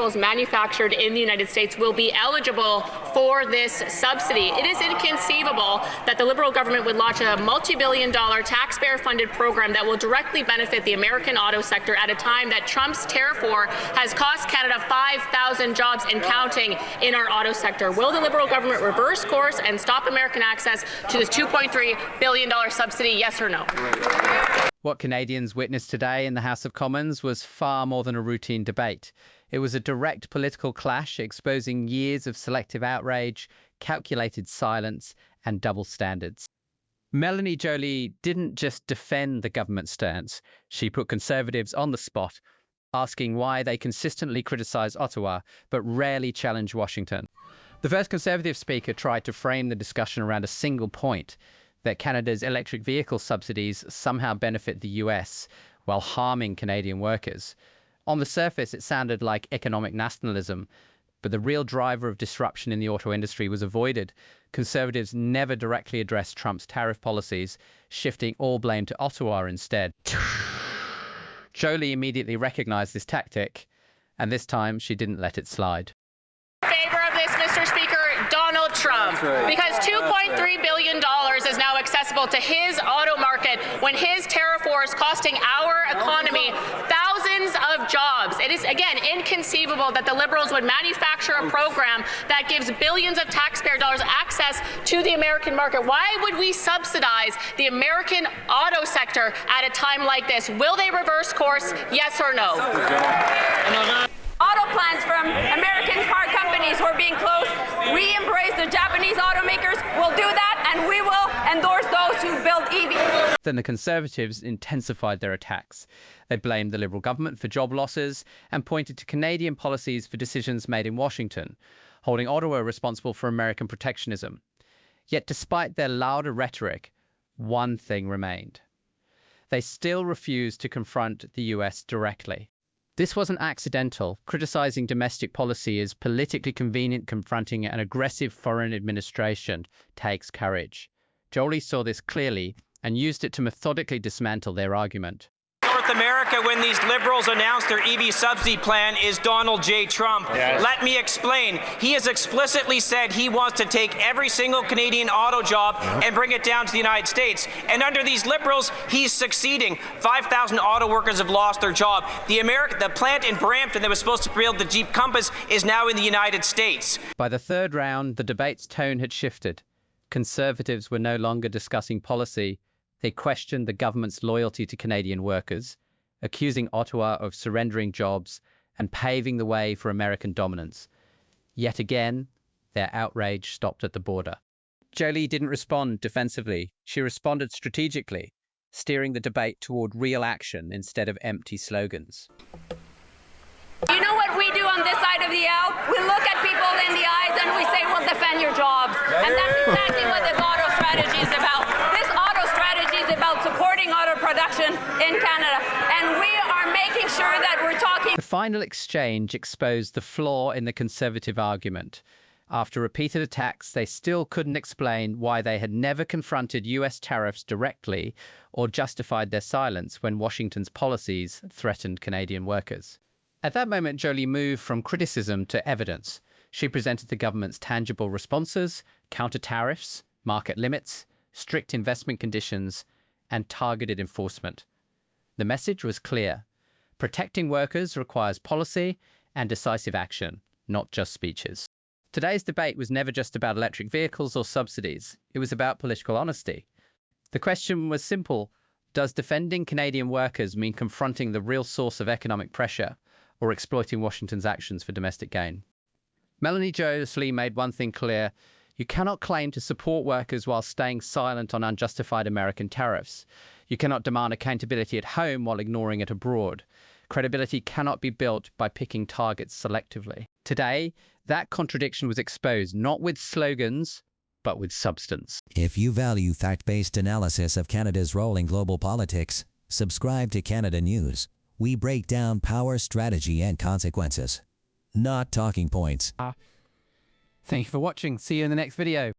vehicles manufactured in the United States will be eligible for this subsidy. It is inconceivable that the Liberal government would launch a multi-billion-dollar taxpayer-funded program that will directly benefit the American auto sector at a time that Trump's tariff war has cost Canada 5,000 jobs and counting in our auto sector. Will the Liberal government reverse course and stop American access to this $2.3 billion subsidy, yes or no? What Canadians witnessed today in the House of Commons was far more than a routine debate. It was a direct political clash exposing years of selective outrage, calculated silence, and double standards. Melanie Joly didn't just defend the government stance. She put Conservatives on the spot, asking why they consistently criticise Ottawa but rarely challenge Washington. The first Conservative speaker tried to frame the discussion around a single point, that Canada's electric vehicle subsidies somehow benefit the US while harming Canadian workers. On the surface, it sounded like economic nationalism, but the real driver of disruption in the auto industry was avoided. Conservatives never directly addressed Trump's tariff policies, shifting all blame to Ottawa instead. Joly immediately recognized this tactic, and this time she didn't let it slide. Favor of this, Mr. Speaker, Donald Trump, because $2.3 billion is now accessible to his auto market when his tariff war is costing our economy thousands of jobs. It is, again, inconceivable that the Liberals would manufacture a program that gives billions of taxpayer dollars access to the American market. Why would we subsidize the American auto sector at a time like this? Will they reverse course, yes or no? Auto plants from American car companies who are being closed. We embrace the Japanese automakers. We'll do that, and we will endorse those who build EVs. Then the Conservatives intensified their attacks. They blamed the Liberal government for job losses and pointed to Canadian policies for decisions made in Washington, holding Ottawa responsible for American protectionism. Yet despite their louder rhetoric, one thing remained. They still refused to confront the US directly. This wasn't accidental. Criticizing domestic policy is politically convenient. Confronting an aggressive foreign administration takes courage. Joly saw this clearly and used it to methodically dismantle their argument. North America, when these Liberals announced their EV subsidy plan, is Donald J. Trump. Yes. Let me explain. He has explicitly said he wants to take every single Canadian auto job and bring it down to the United States. And under these Liberals, he's succeeding. 5,000 auto workers have lost their job. The plant in Brampton that was supposed to build the Jeep Compass is now in the United States. By the third round, the debate's tone had shifted. Conservatives were no longer discussing policy. They questioned the government's loyalty to Canadian workers, accusing Ottawa of surrendering jobs and paving the way for American dominance. Yet again, their outrage stopped at the border. Joly didn't respond defensively. She responded strategically, steering the debate toward real action instead of empty slogans. You know what we do on this side of the aisle? We look at people in the eyes and we say, we'll defend your jobs. And that's exactly what this auto strategy is about. This auto strategy is about supporting auto production in Canada. And we are making sure that we're talking. The final exchange exposed the flaw in the Conservative argument. After repeated attacks, they still couldn't explain why they had never confronted US tariffs directly or justified their silence when Washington's policies threatened Canadian workers. At that moment, Joly moved from criticism to evidence. She presented the government's tangible responses, counter-tariffs, market limits, strict investment conditions, and targeted enforcement. The message was clear. Protecting workers requires policy and decisive action, not just speeches. Today's debate was never just about electric vehicles or subsidies. It was about political honesty. The question was simple. Does defending Canadian workers mean confronting the real source of economic pressure or exploiting Washington's actions for domestic gain? Melanie Joly made one thing clear. You cannot claim to support workers while staying silent on unjustified American tariffs. You cannot demand accountability at home while ignoring it abroad. Credibility cannot be built by picking targets selectively. Today, that contradiction was exposed not with slogans, but with substance. If you value fact-based analysis of Canada's role in global politics, subscribe to Canada News. We break down power, strategy, and consequences, not talking points. Thank you for watching. See you in the next video.